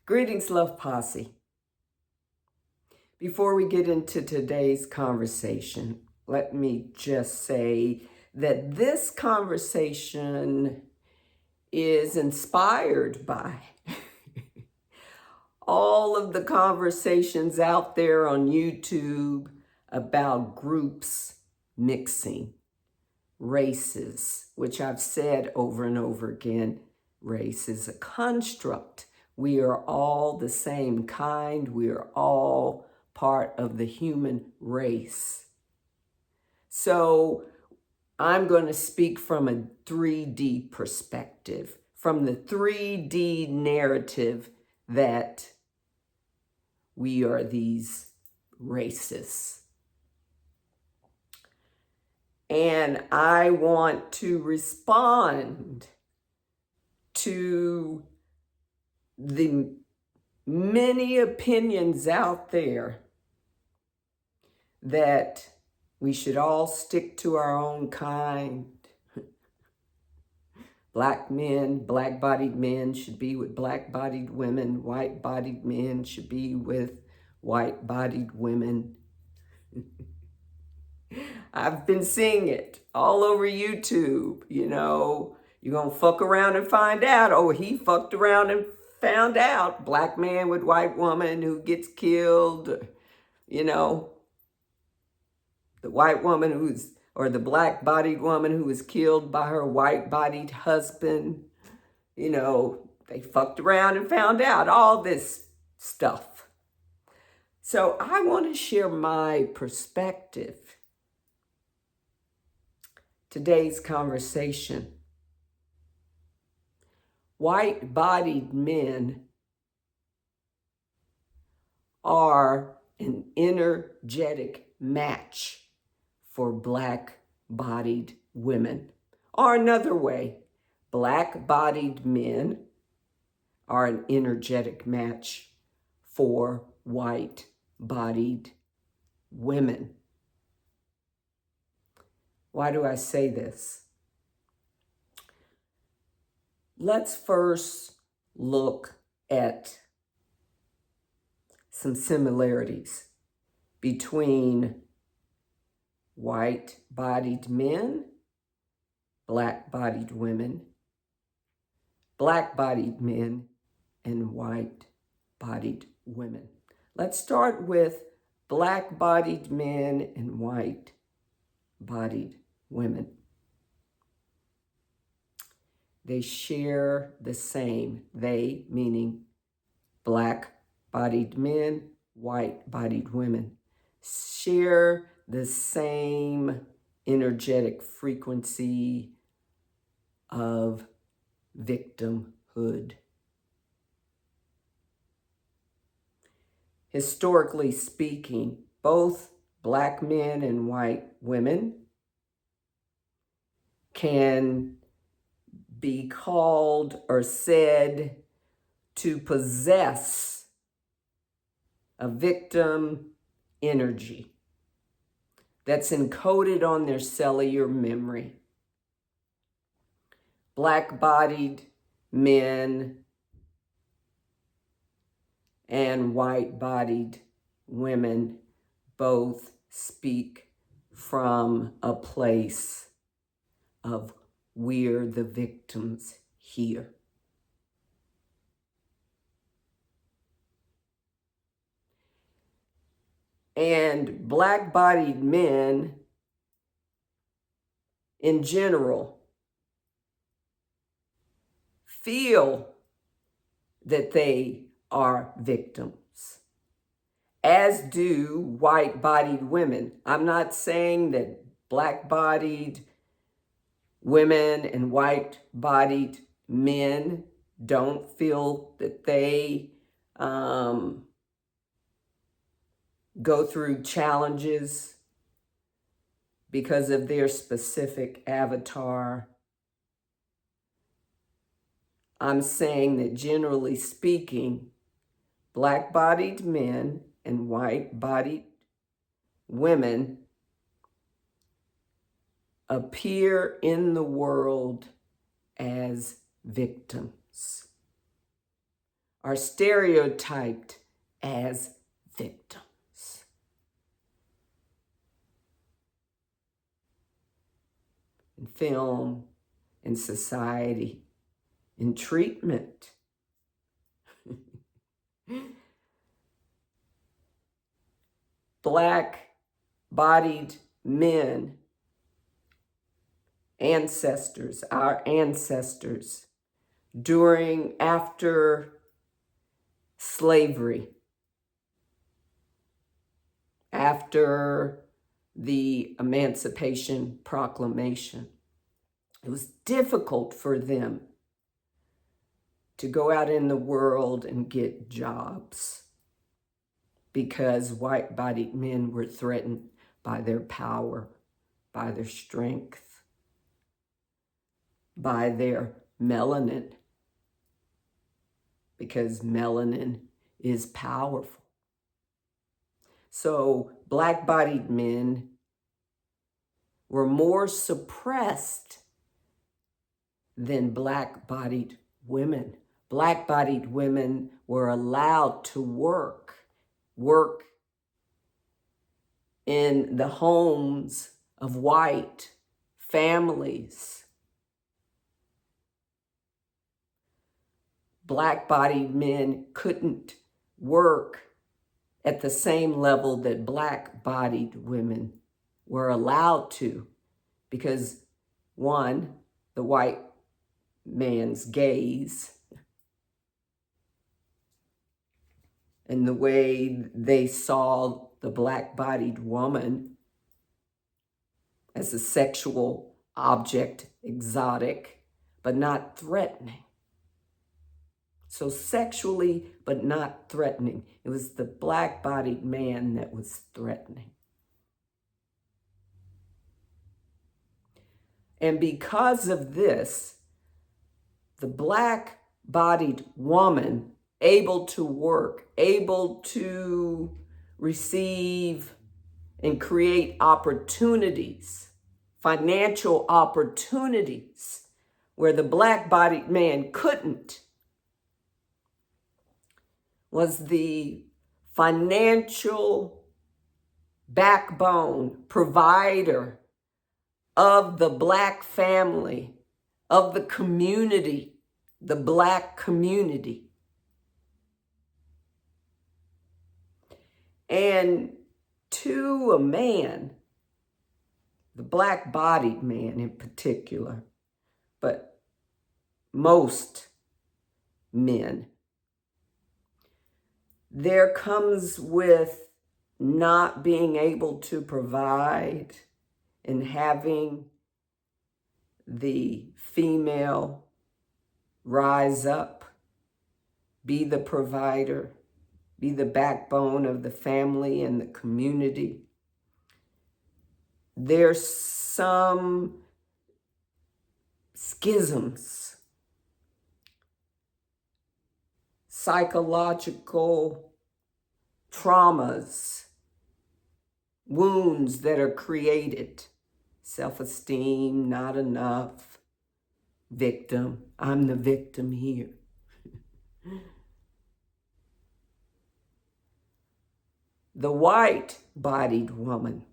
Greetings, Love Posse. Before we get into today's conversation, let me just say that this conversation is inspired by all of the conversations out there on YouTube about groups mixing, races, which I've said over and over again, race is a construct. We are all the same kind. We are all part of the human race. So I'm going to speak from a 3D perspective, from the 3D narrative that we are these races. And I want to respond to the many opinions out there that we should all stick to our own kind. Black men, black-bodied men should be with black-bodied women. White-bodied men should be with white-bodied women. I've been seeing it all over YouTube. You know, you're going to fuck around and find out. Oh, he fucked around and found out. Black man with white woman who gets killed. You know, the white woman or the black-bodied woman who was killed by her white-bodied husband. You know, they fucked around and found out all this stuff. So I want to share my perspective. Today's conversation. White-bodied men are an energetic match for black-bodied women. Or another way, black-bodied men are an energetic match for white-bodied women. Why do I say this? Let's first look at some similarities between white-bodied men, black-bodied women, black-bodied men, and white-bodied women. Let's start with black-bodied men and white-bodied women. They share the same, they meaning black-bodied men, white-bodied women, share the same energetic frequency of victimhood. Historically speaking, both black men and white women can be called or said to possess a victim energy that's encoded on their cellular memory. Black-bodied men and white-bodied women both speak from a place of we're the victims here. And black-bodied men in general feel that they are victims, as do white-bodied women. I'm not saying that black-bodied women and white-bodied men don't feel that they go through challenges because of their specific avatar. I'm saying that generally speaking, black-bodied men and white-bodied women appear in the world as victims. are stereotyped as victims. In film, in society, in treatment. Black-bodied men, ancestors, our ancestors, after slavery, after the Emancipation Proclamation, it was difficult for them to go out in the world and get jobs because white-bodied men were threatened by their power, by their strength, by their melanin, because melanin is powerful. So black-bodied men were more suppressed than black-bodied women. Black-bodied women were allowed to work in the homes of white families. Black-bodied men couldn't work at the same level that black-bodied women were allowed to because, one, the white man's gaze and the way they saw the black-bodied woman as a sexual object, exotic, but not threatening. So sexually, but not threatening. It was the black-bodied man that was threatening. And because of this, the black-bodied woman, able to work, able to receive and create opportunities, financial opportunities, where the black-bodied man couldn't, was the financial backbone, provider of the black family, of the community, the black community. And to a man, the black-bodied man in particular, but most men, there comes with not being able to provide and having the female rise up, be the provider, be the backbone of the family and the community. There's some schisms, psychological traumas, wounds that are created. Self-esteem, not enough, victim. I'm the victim here. The white-bodied woman,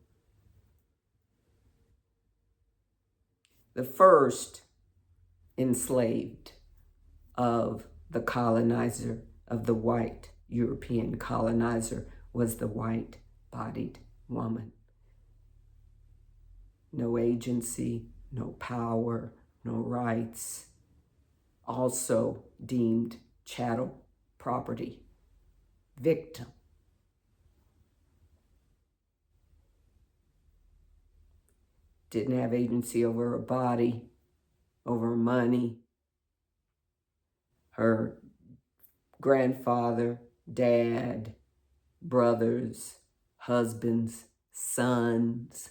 the first enslaved of the colonizer, of the white European colonizer, was the white-bodied woman. No agency, no power, no rights. Also deemed chattel property. Victim. Didn't have agency over her body, over her money. Her grandfather, dad, brothers, husbands, sons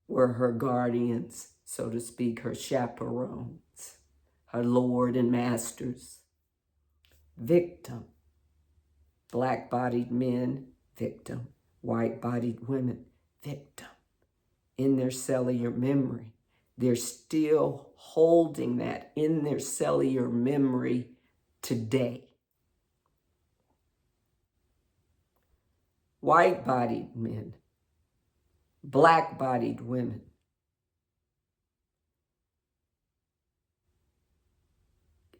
were her guardians, so to speak, her chaperones, her lord and masters. Victim. Black-bodied men, victim. White-bodied women, victim. In their cellular memory, They're still holding that in their cellular memory today. White-bodied men, black-bodied women,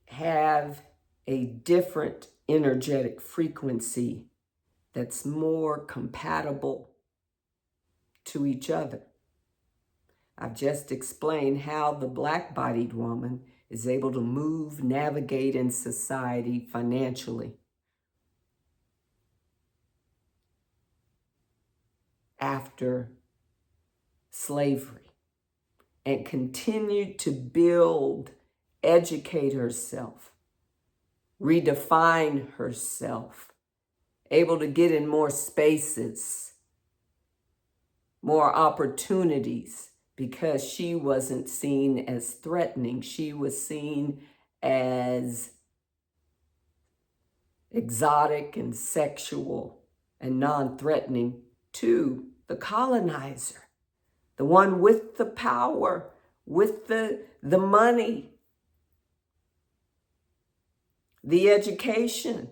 have a different energetic frequency that's more compatible to each other. I've just explained how the black-bodied woman is able to move, navigate in society financially after slavery and continue to build, educate herself, redefine herself, able to get in more spaces, more opportunities, because she wasn't seen as threatening. She was seen as exotic and sexual and non-threatening to the colonizer, the one with the power, with the money, the education.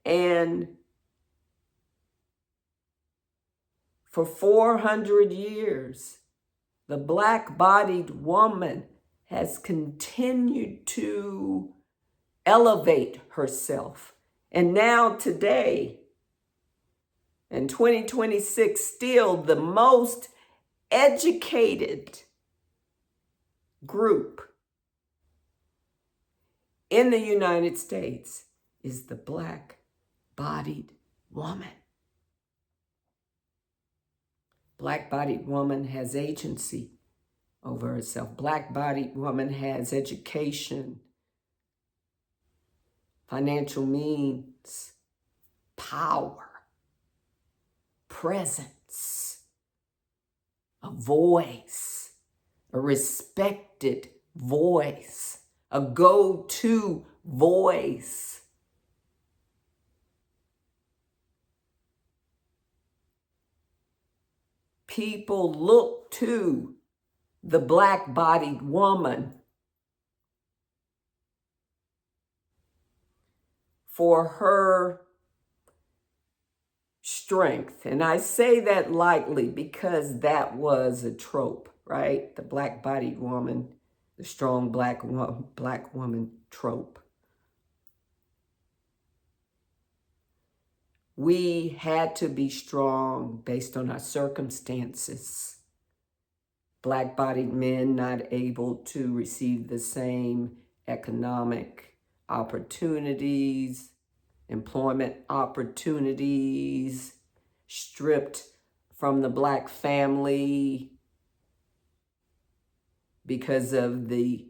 And for 400 years, the black-bodied woman has continued to elevate herself. And now today, in 2026, still the most educated group in the United States is the black-bodied woman. Black-bodied woman has agency over herself. Black-bodied woman has education, financial means, power, presence, a voice, a respected voice, a go-to voice. People look to the black-bodied woman for her strength. And I say that lightly because that was a trope, right? The black-bodied woman, the strong black woman trope. We had to be strong based on our circumstances. Black-bodied men not able to receive the same economic opportunities, employment opportunities, stripped from the black family because of the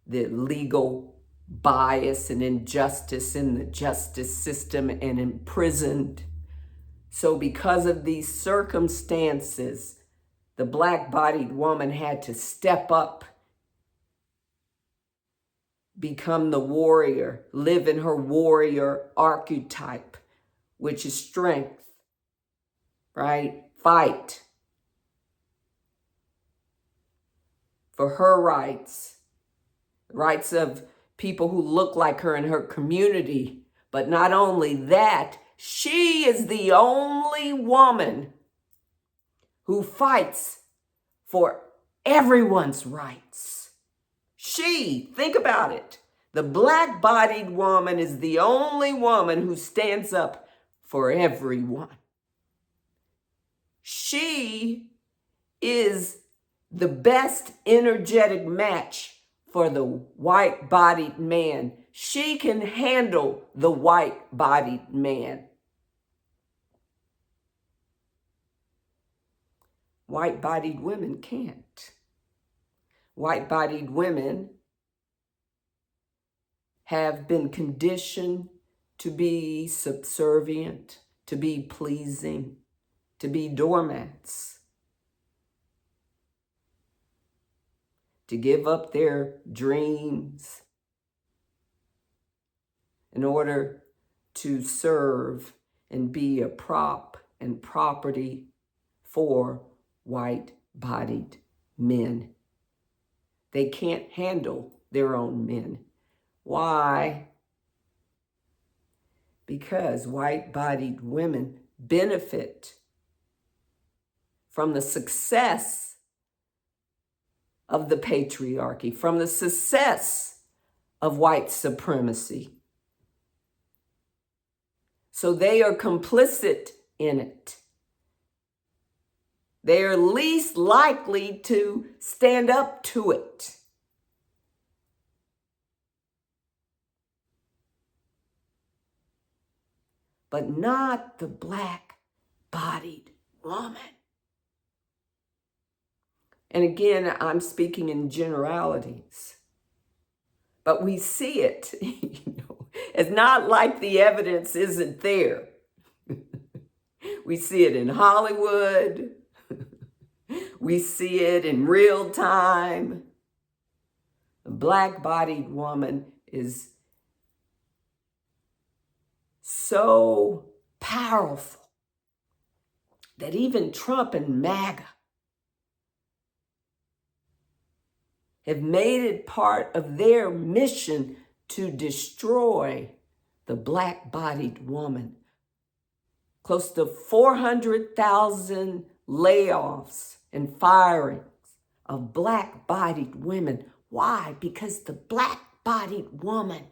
legal bias and injustice in the justice system, and imprisoned. So because of these circumstances, the black-bodied woman had to step up, become the warrior, live in her warrior archetype, which is strength, right? Fight for her rights, rights of people who look like her in her community. But not only that, she is the only woman who fights for everyone's rights. Think about it. The black-bodied woman is the only woman who stands up for everyone. She is the best energetic match for the white-bodied man. She can handle the white-bodied man. White-bodied women can't. White-bodied women have been conditioned to be subservient, to be pleasing, to be doormats, to give up their dreams in order to serve and be a prop and property for white-bodied men They can't handle their own men. Why? Because white-bodied women benefit from the success of the patriarchy, from the success of white supremacy. So they are complicit in it. They are least likely to stand up to it. But not the black-bodied woman. And again, I'm speaking in generalities. But we see it. It's not like the evidence isn't there. We see it in Hollywood. We see it in real time. The black-bodied woman is so powerful that even Trump and MAGA have made it part of their mission to destroy the black-bodied woman. Close to 400,000 layoffs and firings of black-bodied women. Why? Because the black-bodied woman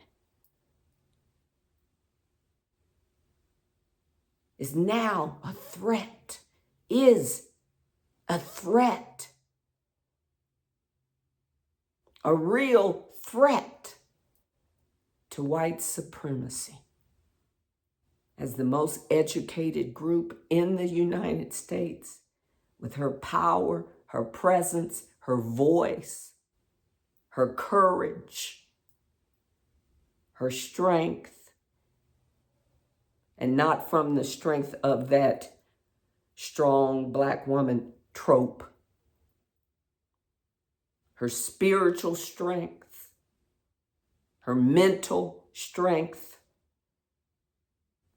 is now a threat, is a threat, a real threat to white supremacy. As the most educated group in the United States, with her power, her presence, her voice, her courage, her strength, and not from the strength of that strong black woman trope, her spiritual strength, her mental strength,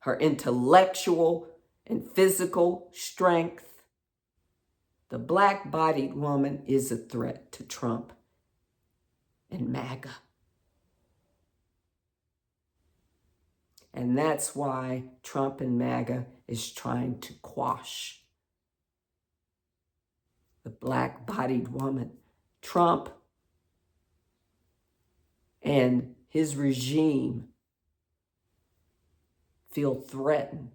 her intellectual and physical strength. The black-bodied woman is a threat to Trump and MAGA. And that's why Trump and MAGA is trying to quash the black-bodied woman. Trump and his regime feel threatened,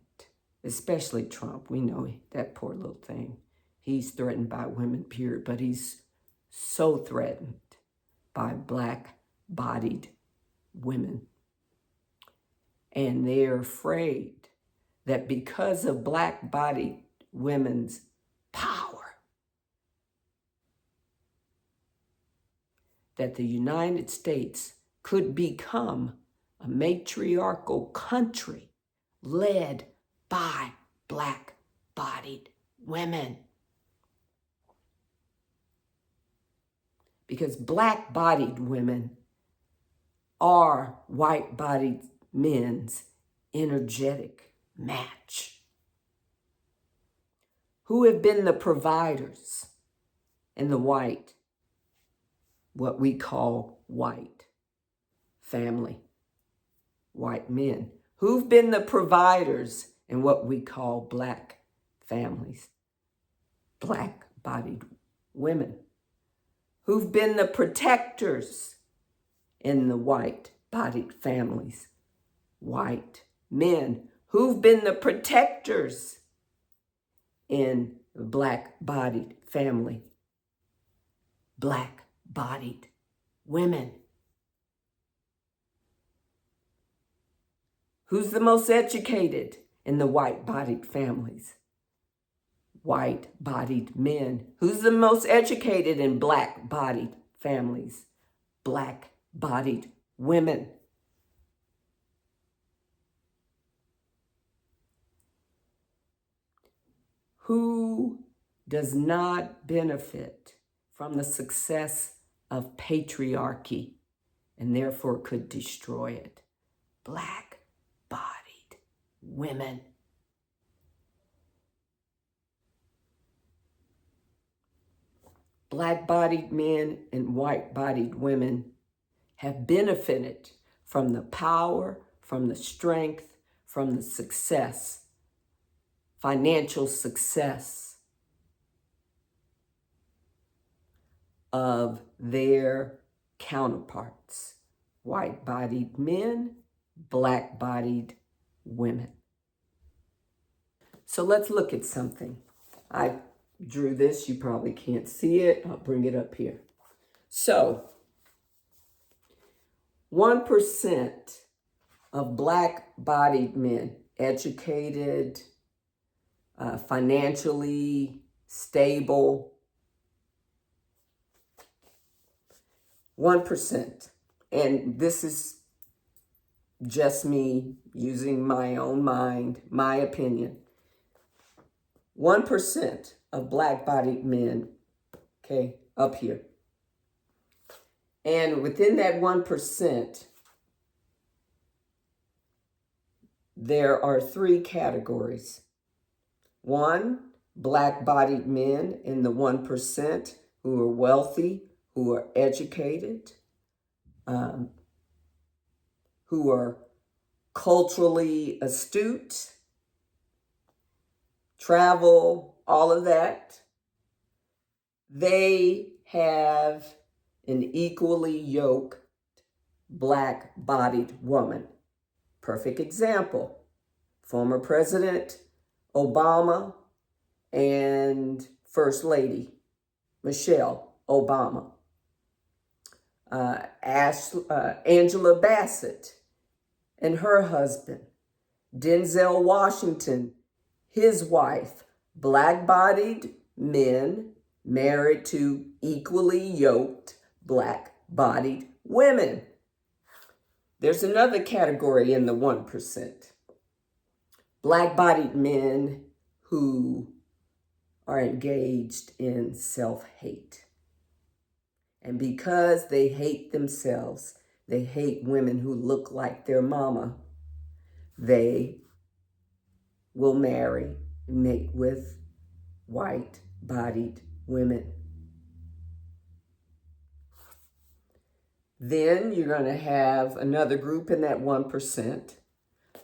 especially Trump. We know that poor little thing. He's threatened by women, period, but he's so threatened by black-bodied women. And they're afraid that because of black-bodied women's power, that the United States could become a matriarchal country led by black-bodied women. Because black-bodied women are white-bodied men's energetic match. Who have been the providers in the white, what we call white family, white men? Who've been the providers in what we call black families, black-bodied women? Who've been the protectors in the white-bodied families, white men? Who've been the protectors in the black-bodied family, black-bodied women? Who's the most educated in the white-bodied families? White-bodied men. Who's the most educated in black-bodied families? Black-bodied women. Who does not benefit from the success of patriarchy and therefore could destroy it? Black-bodied women. Black-bodied men and white-bodied women have benefited from the power, from the strength, from the success, financial success of their counterparts, white-bodied men, black-bodied women. So let's look at something. I drew this, you probably can't see it. I'll bring it up here. So 1% of black-bodied men, educated, financially stable, 1%. And this is just me using my own mind, my opinion. 1% of black-bodied men, okay, up here. And within that 1%, there are 3 categories. 1, black-bodied men in the 1% who are wealthy, who are educated, who are culturally astute, travel, all of that. They have an equally yoked black-bodied woman. Perfect example, former President Obama and First Lady Michelle Obama. Angela Bassett and her husband. Denzel Washington, his wife. Black-bodied men married to equally yoked black-bodied women. There's another category in the 1%. Black-bodied men who are engaged in self-hate. And because they hate themselves, they hate women who look like their mama, they will marry and mate with white-bodied women. Then you're going to have another group in that 1%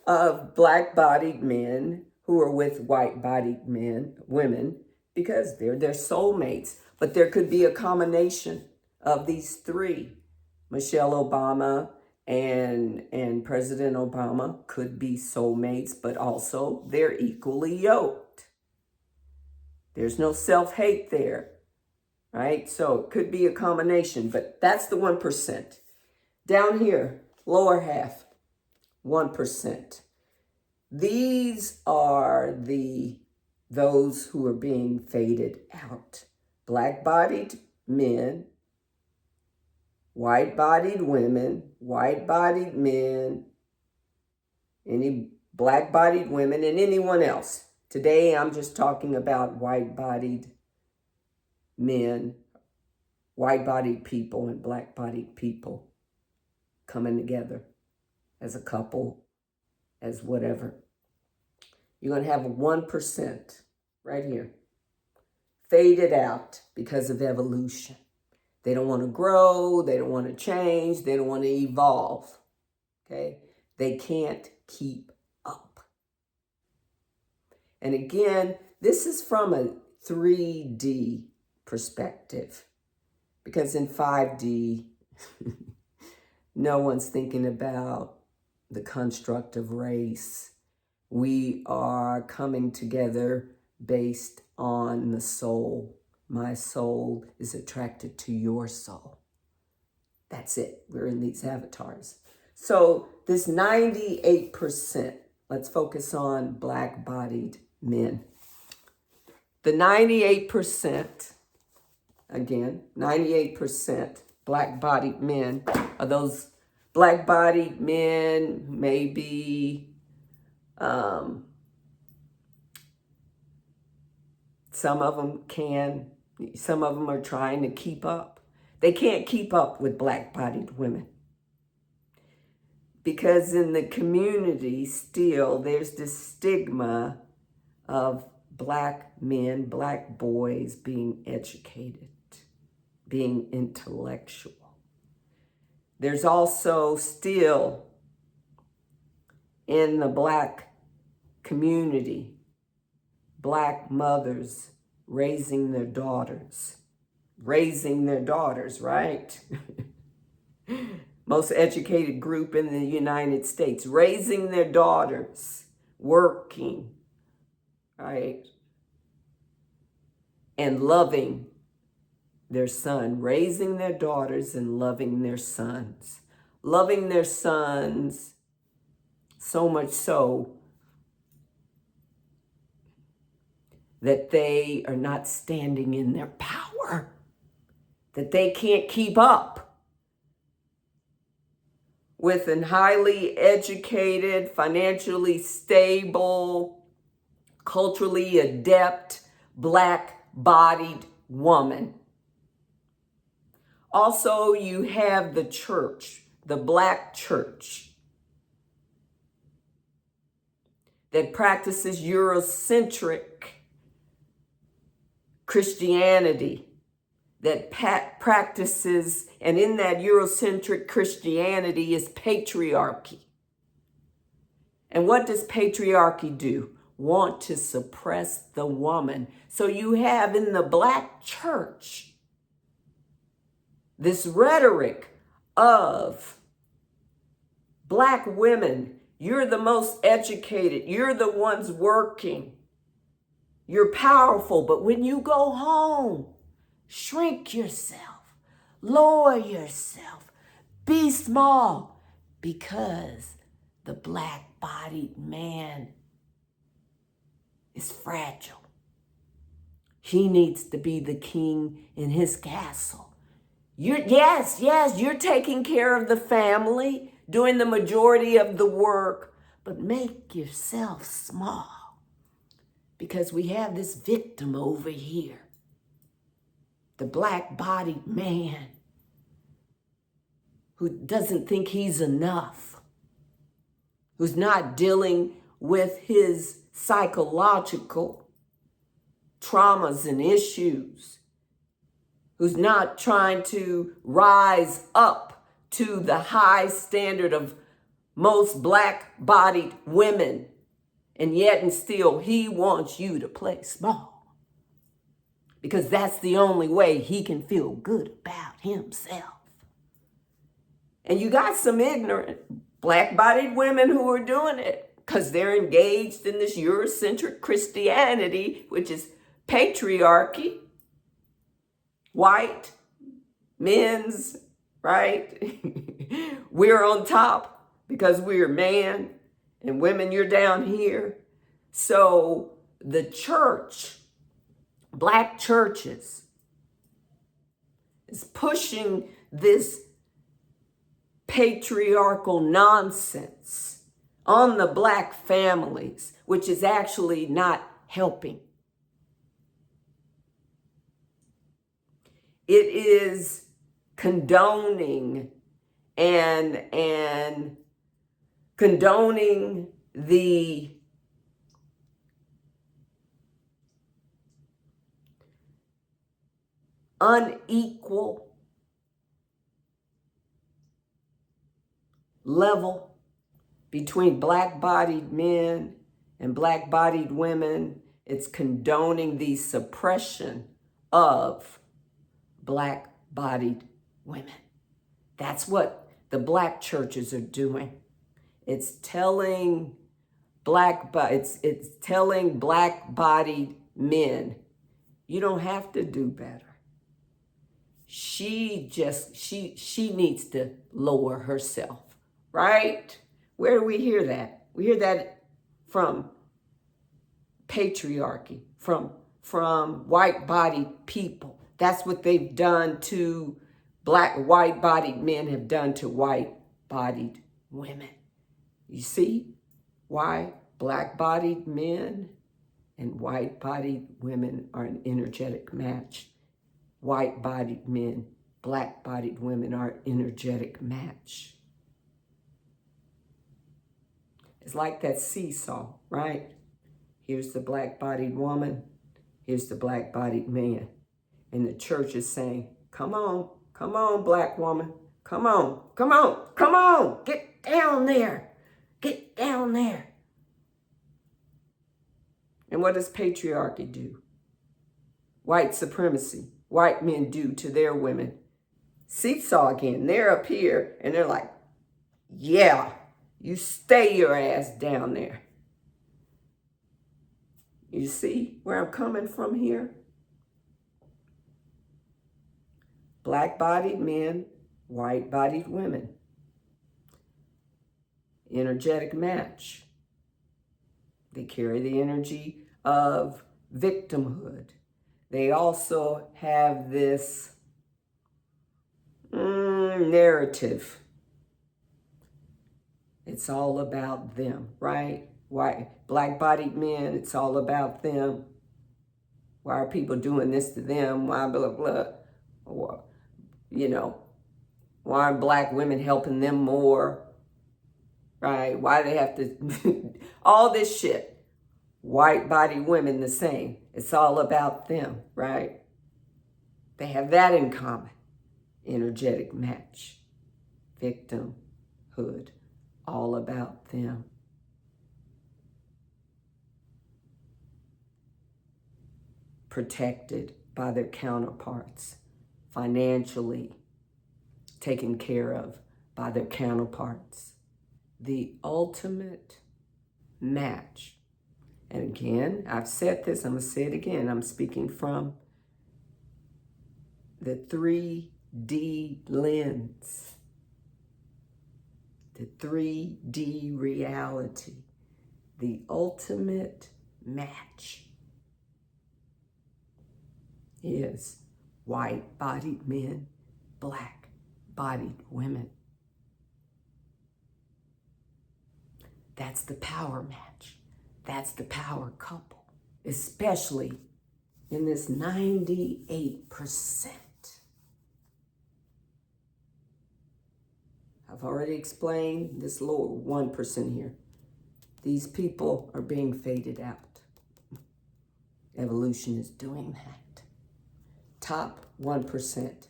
of black-bodied men who are with white-bodied women, because they're their soulmates. But there could be a combination of these 3. Michelle Obama and President Obama could be soulmates, but also they're equally yoked. There's no self-hate there, right? So it could be a combination, but that's the 1%. Down here, lower half, 1%. These are those who are being faded out. Black-bodied men, white-bodied women, white-bodied men, any black-bodied women, and anyone else. Today, I'm just talking about white-bodied men, white-bodied people, and black-bodied people coming together as a couple, as whatever. You're going to have 1% right here, faded out because of evolution. They don't want to grow, they don't want to change, they don't want to evolve, okay? They can't keep up. And again, this is from a 3D perspective, because in 5D, no one's thinking about the construct of race. We are coming together based on the soul. My soul is attracted to your soul. That's it. We're in these avatars. So this 98%, let's focus on black-bodied men. The 98%, again, 98% black-bodied men are those black-bodied men, maybe some of them are trying to keep up. They can't keep up with black-bodied women. Because in the community still, there's this stigma of black men, black boys being educated. being intellectual. There's also still in the Black community, Black mothers raising their daughters. Raising their daughters, right? Most educated group in the United States. Raising their daughters, working, right? And loving their son. Raising their daughters and loving their sons. Loving their sons so much so that they are not standing in their power, that they can't keep up with a highly educated, financially stable, culturally adept, Black-bodied woman. Also, you have the church, the Black church, that practices Eurocentric Christianity, that practices, and in that Eurocentric Christianity is patriarchy. And what does patriarchy do? Want to suppress the woman. So you have in the Black church this rhetoric of Black women. You're the most educated. You're the ones working. You're powerful, but when you go home, shrink yourself, lower yourself, be small, because the Black-bodied man is fragile. He needs to be the king in his castle. Yes, you're taking care of the family, doing the majority of the work, but make yourself small. Because we have this victim over here, the Black-bodied man, who doesn't think he's enough, who's not dealing with his psychological traumas and issues, who's not trying to rise up to the high standard of most Black-bodied women. And yet and still, he wants you to play small. Because that's the only way he can feel good about himself. And you got some ignorant Black-bodied women who are doing it because they're engaged in this Eurocentric Christianity, which is patriarchy, white, men's, right? We're on top because we're man. And women, you're down here. So the church, Black churches, is pushing this patriarchal nonsense on the Black families, which is actually not helping. It is condoning and condoning the unequal level between Black-bodied men and Black-bodied women. It's condoning the suppression of Black-bodied women. That's what the Black churches are doing. It's telling it's telling Black-bodied men, you don't have to do better. She needs to lower herself, right? Where do we hear that? We hear that from patriarchy, from white-bodied people. That's what they've done to white-bodied men have done to white-bodied women. You see why Black-bodied men and white-bodied women are an energetic match. White-bodied men, Black-bodied women are an energetic match. It's like that seesaw, right? Here's the Black-bodied woman, here's the Black-bodied man. And the church is saying, Come on. Come on, black woman. Come on. Come on. Come on. Get down there. Get down there. And what does patriarchy do? White supremacy. White men do to their women. Seesaw again. They're up here and they're like, yeah, you stay your ass down there. You see where I'm coming from here? Black-bodied men, white-bodied women. Energetic match. They carry the energy of victimhood. They also have this narrative. It's all about them, right? Why black-bodied men, it's all about them. Why are people doing this to them? Why blah, blah, or, you know, why are black women helping them more, right? Why do they have to, all this shit. White-bodied women the same. It's all about them, right? They have that in common. Energetic match. Victimhood. All about them. Protected by their counterparts. Financially taken care of by their counterparts. The ultimate match. And again, I've said this, I'm going to say it again. I'm speaking from the 3D lens. The 3D reality. The ultimate match is white-bodied men, black-bodied women. That's the power match. That's the power couple, especially in this 98%. I've already explained this lower 1% here. These people are being faded out. Evolution is doing that. Top 1%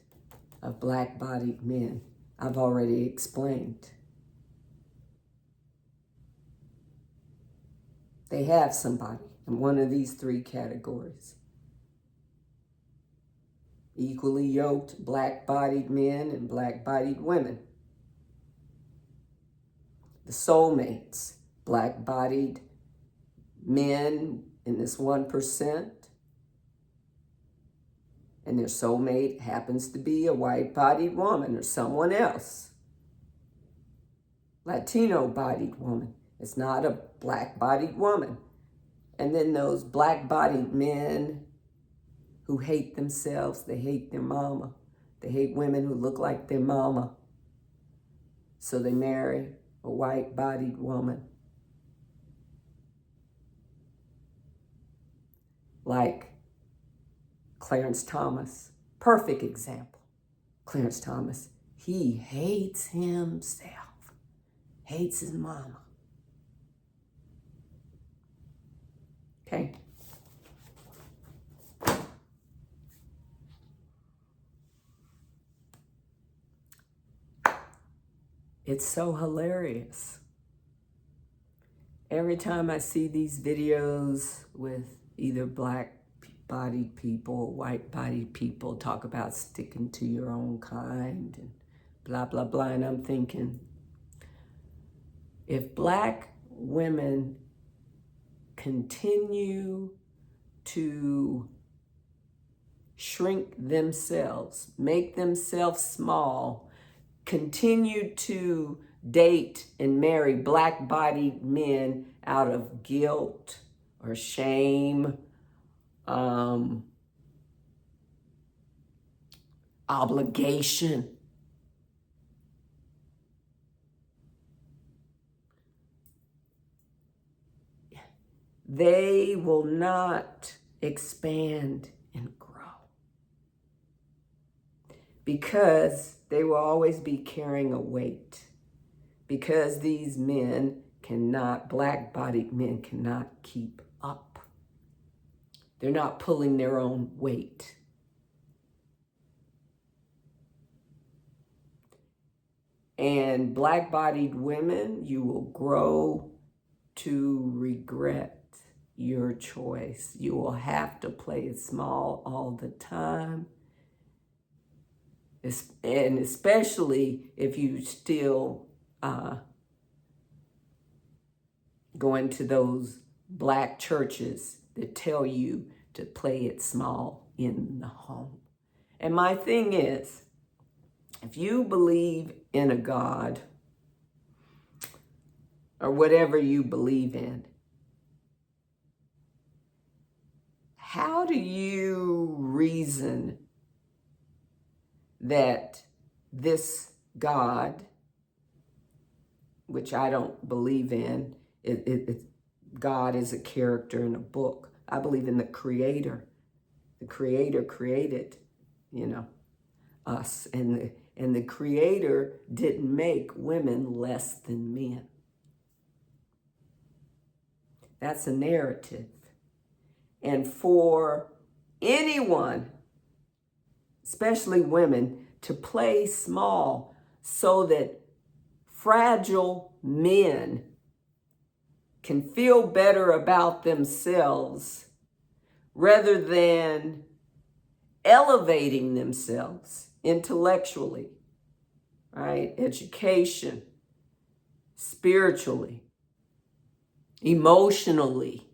of black-bodied men, I've already explained. They have somebody in one of these three categories. Equally yoked black-bodied men and black-bodied women. The soulmates, black-bodied men in this 1%, and their soulmate happens to be a white-bodied woman or someone else. Latino-bodied woman. It's not a black-bodied woman. And then those black-bodied men who hate themselves, they hate their mama. They hate women who look like their mama. So they marry a white-bodied woman. Like Clarence Thomas, perfect example. Clarence Thomas, he hates himself, hates his mama. Okay. It's so hilarious. Every time I see these videos with either black-bodied people or white-bodied people talk about sticking to your own kind and blah, blah, blah, and I'm thinking, if black women continue to shrink themselves, make themselves small, continue to date and marry black-bodied men out of guilt or shame, obligation, they will not expand and grow because they will always be carrying a weight, because these men cannot, black-bodied men cannot keep up. They're not pulling their own weight. And black-bodied women, you will grow to regret your choice. You will have to play it small all the time. And especially if you still go into those black churches that tell you to play it small in the home. And my thing is, if you believe in a God or whatever you believe in, how do you reason that this God, which I don't believe in, God is a character in a book. I believe in the Creator. The Creator created, us. And the Creator didn't make women less than men. That's a narrative. And for anyone, especially women, to play small so that fragile men can feel better about themselves rather than elevating themselves intellectually, right? Education, spiritually, emotionally.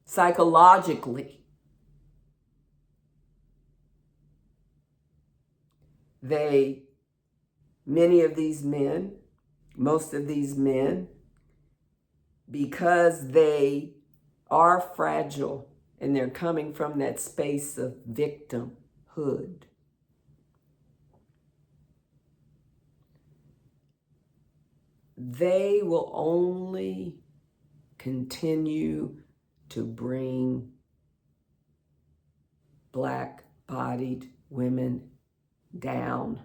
Psychologically. Many of these men, most of these men, because they are fragile and they're coming from that space of victimhood, they will only continue to bring black-bodied women down.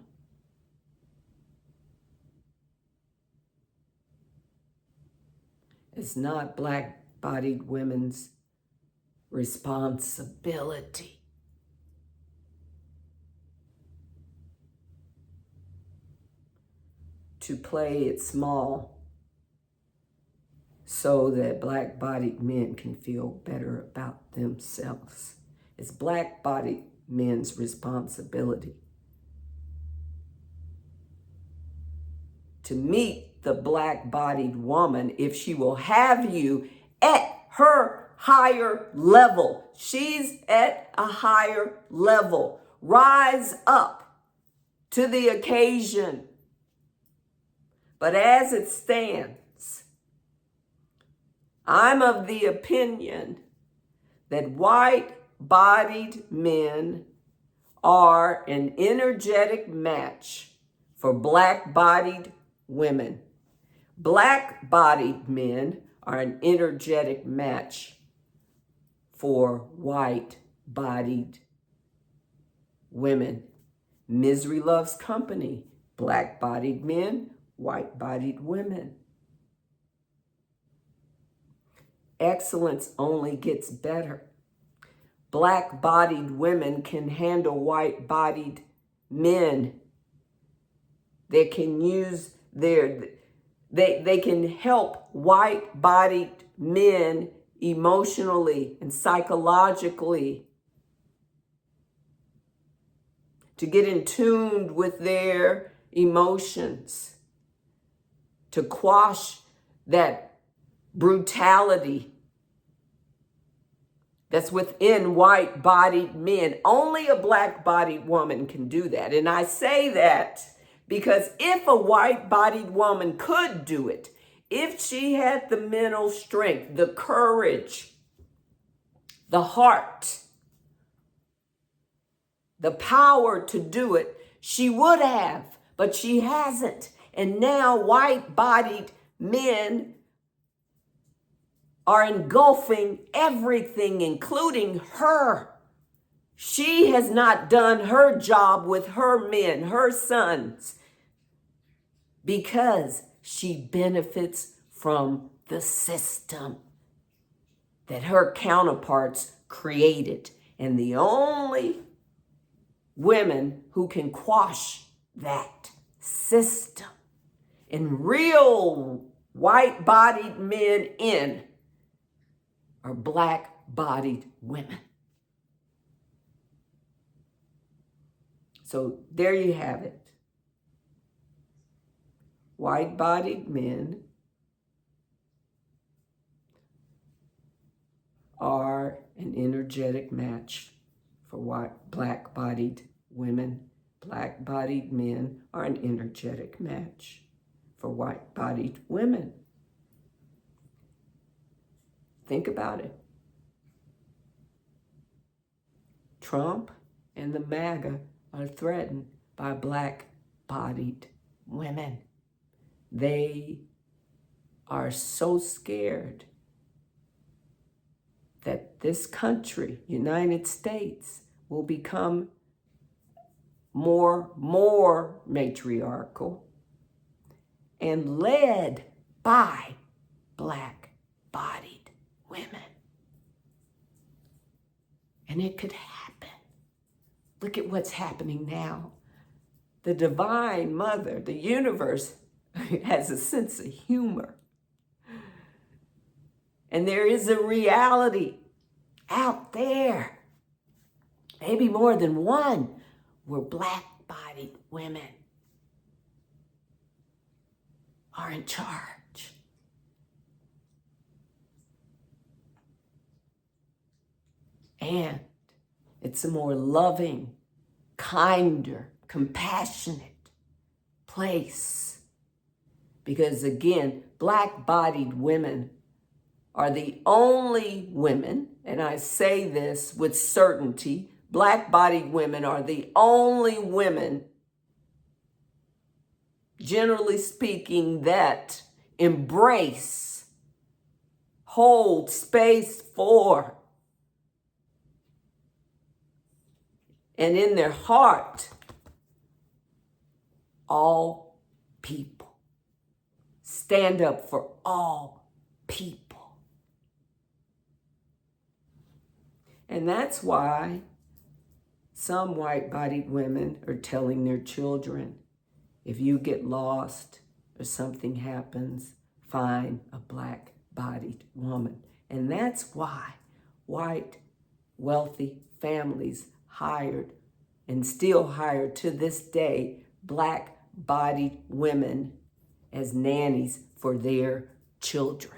It's not black-bodied women's responsibility to play it small so that black-bodied men can feel better about themselves. It's black-bodied men's responsibility to meet the black-bodied woman if she will have you at her higher level. She's at a higher level. Rise up to the occasion. But as it stands, I'm of the opinion that white-bodied men are an energetic match for black-bodied women. Black-bodied men are an energetic match for white-bodied women. Misery loves company. Black-bodied men, white-bodied women. Excellence only gets better. Black-bodied women can handle white-bodied men. They can use they can help white-bodied men emotionally and psychologically to get in tune with their emotions, to quash that brutality that's within white-bodied men. Only a black-bodied woman can do that. And I say that because if a white-bodied woman could do it, if she had the mental strength, the courage, the heart, the power to do it, she would have, but she hasn't. And now white-bodied men are engulfing everything, including her. She has not done her job with her men, her sons, because she benefits from the system that her counterparts created. And the only women who can quash that system. And real white-bodied men in are black-bodied women. So there you have it. White-bodied men are an energetic match for black-bodied women. Black-bodied men are an energetic match for white-bodied women. Think about it. Trump and the MAGA are threatened by black-bodied women. They are so scared that this country, United States, will become more matriarchal and led by black-bodied women. And it could happen. Look at what's happening now. The Divine Mother, the universe, has a sense of humor. And there is a reality out there, maybe more than one, where black-bodied women are in charge. And it's a more loving, kinder, compassionate place. Because again, black-bodied women are the only women, and I say this with certainty, black-bodied women are the only women, generally speaking, that embrace, hold space for, and in their heart, all people. Stand up for all people. And that's why some white-bodied women are telling their children, if you get lost or something happens, find a black-bodied woman. And that's why white, wealthy families hired and still hire to this day black-bodied women as nannies for their children.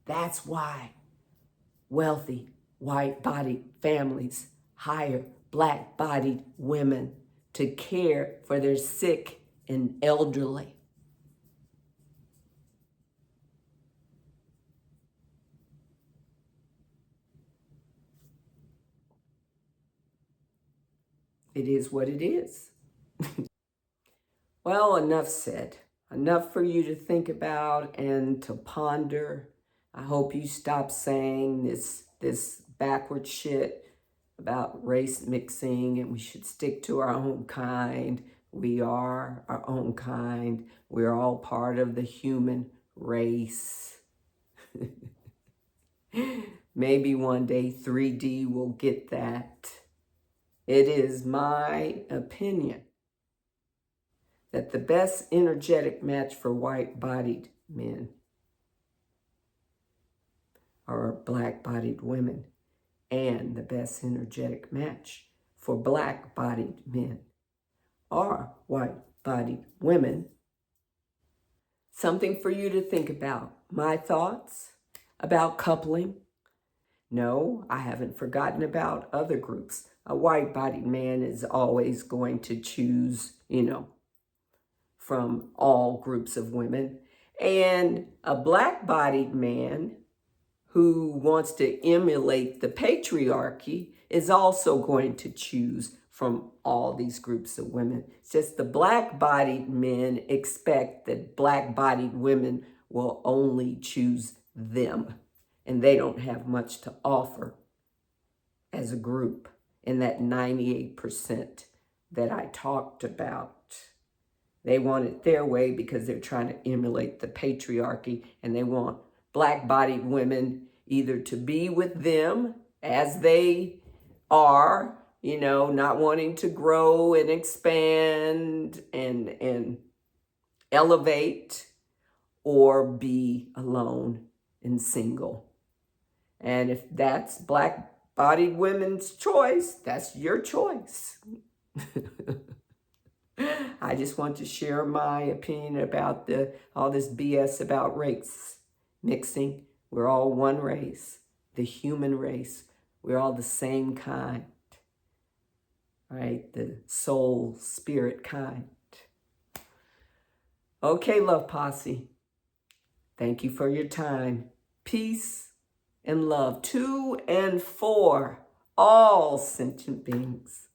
That's why wealthy, white-bodied families hire black-bodied women to care for their sick and elderly. It is what it is. Well, enough said. Enough for you to think about and to ponder. I hope you stop saying this backward shit about race mixing and we should stick to our own kind. We are our own kind. We're all part of the human race. Maybe one day 3D will get that. It is my opinion that the best energetic match for white-bodied men are black-bodied women, and the best energetic match for black-bodied men are white-bodied women. Something for you to think about. My thoughts about coupling. No, I haven't forgotten about other groups. A white-bodied man is always going to choose, from all groups of women. And a black-bodied man who wants to emulate the patriarchy is also going to choose from all these groups of women. It's just the black-bodied men expect that black-bodied women will only choose them, and they don't have much to offer as a group in that 98% that I talked about. They want it their way because they're trying to emulate the patriarchy, and they want black-bodied women either to be with them as they are, not wanting to grow and expand and elevate, or be alone and single. And if that's Black-bodied women's choice, that's your choice. I just want to share my opinion about all this BS about race mixing. We're all one race, the human race. We're all the same kind, right? The soul, spirit kind. Okay, Love Posse. Thank you for your time. Peace and love to and for all sentient beings.